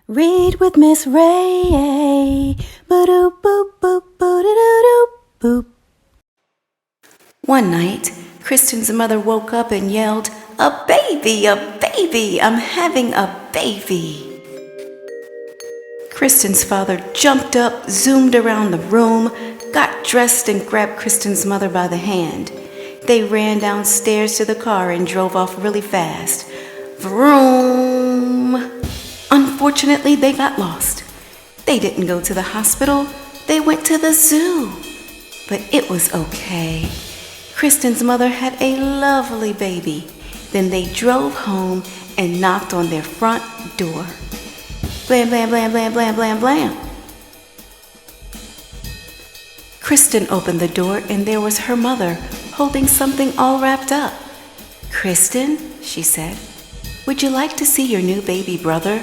Read with MrsRaye. Boop boop boop boop boop. One night, Kristen's mother woke up and yelled, "A baby, a baby! I'm having a baby!" Kristen's father jumped up, zoomed around the room, got dressed and grabbed Kristen's mother by the hand. They ran downstairs to the car and drove off really fast. Vroom! Unfortunately, they got lost. They didn't go to the hospital. They went to the zoo. But it was okay. Kristen's mother had a lovely baby. Then they drove home and knocked on their front door. Blam, blam, blam, blam, blam, blam, blam. Kristen opened the door and there was her mother holding something all wrapped up. "Kristen," she said, "would you like to see your new baby brother?"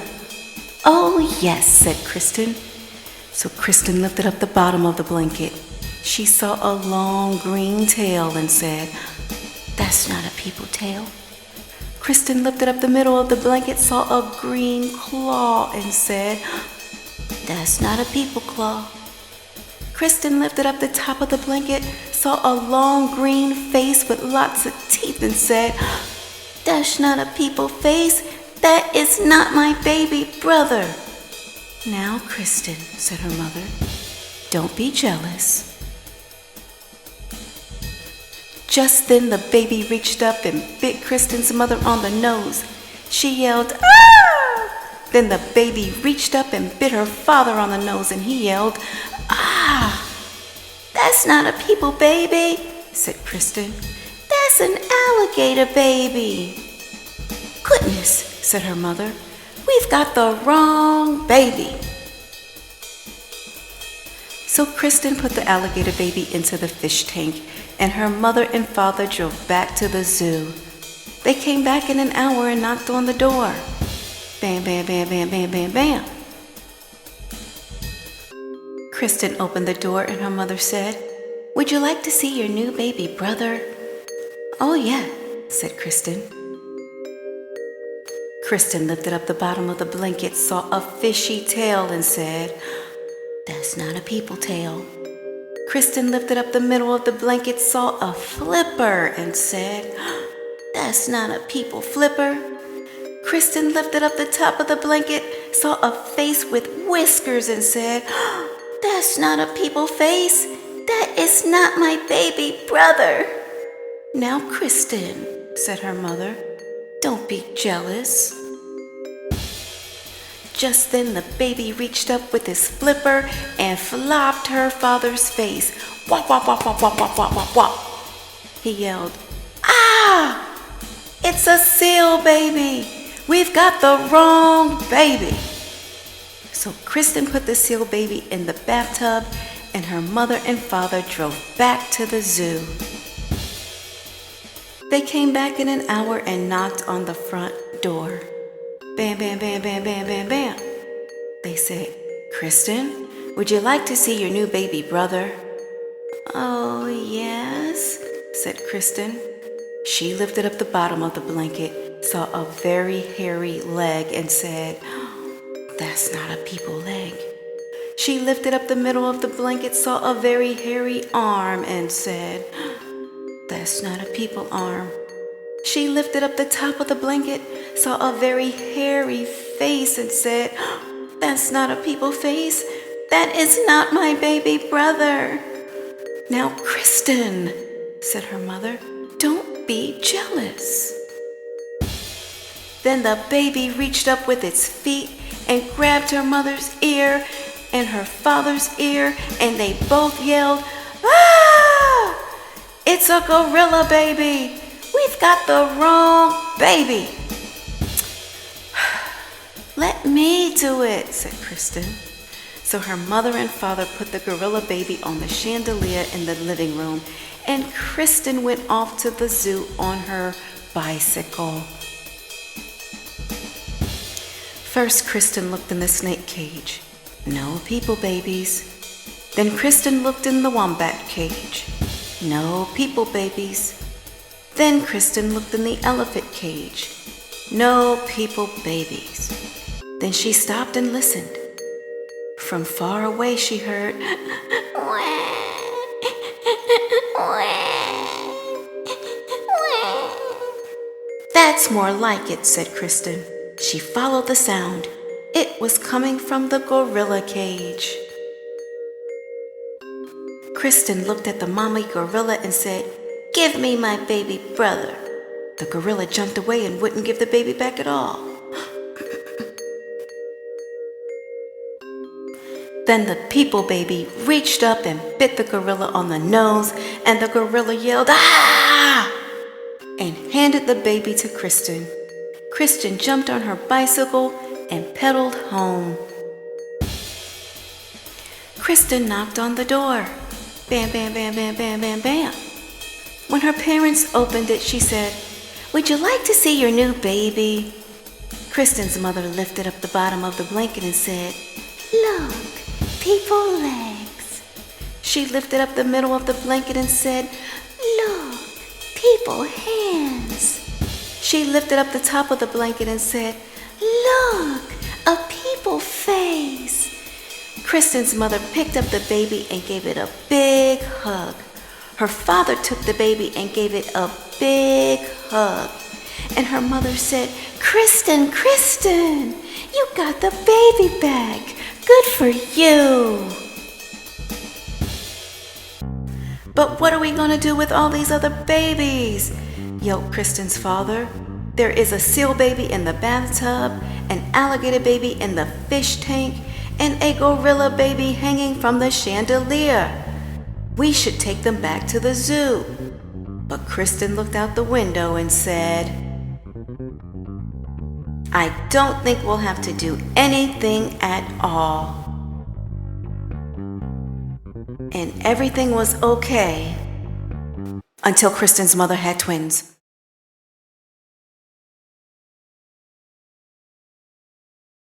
"Oh, yes," said Kristen. So Kristen lifted up the bottom of the blanket. She saw a long green tail and said, "That's not a people tail." Kristen lifted up the middle of the blanket, saw a green claw and said, "That's not a people claw." Kristen lifted up the top of the blanket, saw a long green face with lots of teeth and said, "That's not a people face. That is not my baby brother." "Now, Kristen," said her mother, "don't be jealous." Just then the baby reached up and bit Kristen's mother on the nose. She yelled, "Ah!" Then the baby reached up and bit her father on the nose and he yelled, "Ah!" "That's not a people baby," said Kristen. "That's an alligator baby." "Goodness," said her mother, "we've got the wrong baby." So Kristen put the alligator baby into the fish tank, and her mother and father drove back to the zoo. They came back in an hour and knocked on the door. Bam, bam, bam, bam, bam, bam, bam. Kristen opened the door and her mother said, "Would you like to see your new baby brother?" "Oh, yeah," said Kristen. Kristen lifted up the bottom of the blanket, saw a fishy tail and said, "That's not a people tail." Kristen lifted up the middle of the blanket, saw a flipper and said, "That's not a people flipper." Kristen lifted up the top of the blanket, saw a face with whiskers and said, "That's not a people face. That is not my baby brother." "Now, Kristen," said her mother, "don't be jealous." Just then the baby reached up with his flipper and flopped her father's face. Wop, wop, wop, wop, wop, wop, wop, wop, wop. He yelled, "Ah! It's a seal baby! We've got the wrong baby!" So Kristen put the seal baby in the bathtub and her mother and father drove back to the zoo. They came back in an hour and knocked on the front door. Bam, bam, bam, bam, bam, bam, bam. They said, "Kristen, would you like to see your new baby brother?" "Oh, yes," said Kristen. She lifted up the bottom of the blanket, saw a very hairy leg and said, "That's not a people leg." She lifted up the middle of the blanket, saw a very hairy arm and said, "That's not a people arm." She lifted up the top of the blanket, saw a very hairy face and said, "That's not a people face. That is not my baby brother." "Now, Kristen," said her mother, "don't be jealous." Then the baby reached up with its feet and grabbed her mother's ear and her father's ear, and they both yelled, "Ah! It's a gorilla baby! We've got the wrong baby!" "Let me do it," said Kristen. So her mother and father put the gorilla baby on the chandelier in the living room, and Kristen went off to the zoo on her bicycle. First, Kristen looked in the snake cage. No people babies. Then Kristen looked in the wombat cage. No people babies. Then Kristen looked in the elephant cage. No people babies. Then she stopped and listened. From far away she heard, "That's more like it," said Kristen. She followed the sound. It was coming from the gorilla cage. Kristen looked at the mommy gorilla and said, "Give me my baby brother." The gorilla jumped away and wouldn't give the baby back at all. Then the people baby reached up and bit the gorilla on the nose, and the gorilla yelled, "Ah!" and handed the baby to Kristen. Kristen jumped on her bicycle and pedaled home. Kristen knocked on the door. Bam, bam, bam, bam, bam, bam, bam. When her parents opened it, she said, "Would you like to see your new baby?" Kristen's mother lifted up the bottom of the blanket and said, "Look, people legs." She lifted up the middle of the blanket and said, "Look, people hands." She lifted up the top of the blanket and said, "Look, a people face." Kristen's mother picked up the baby and gave it a big hug. Her father took the baby and gave it a big hug. And her mother said, "Kristen, Kristen, you got the baby back. Good for you." "But what are we going to do with all these other babies?" yelped Kristen's father. "There is a seal baby in the bathtub, an alligator baby in the fish tank, and a gorilla baby hanging from the chandelier. We should take them back to the zoo." But Kristen looked out the window and said, "I don't think we'll have to do anything at all." And everything was okay until Kristen's mother had twins.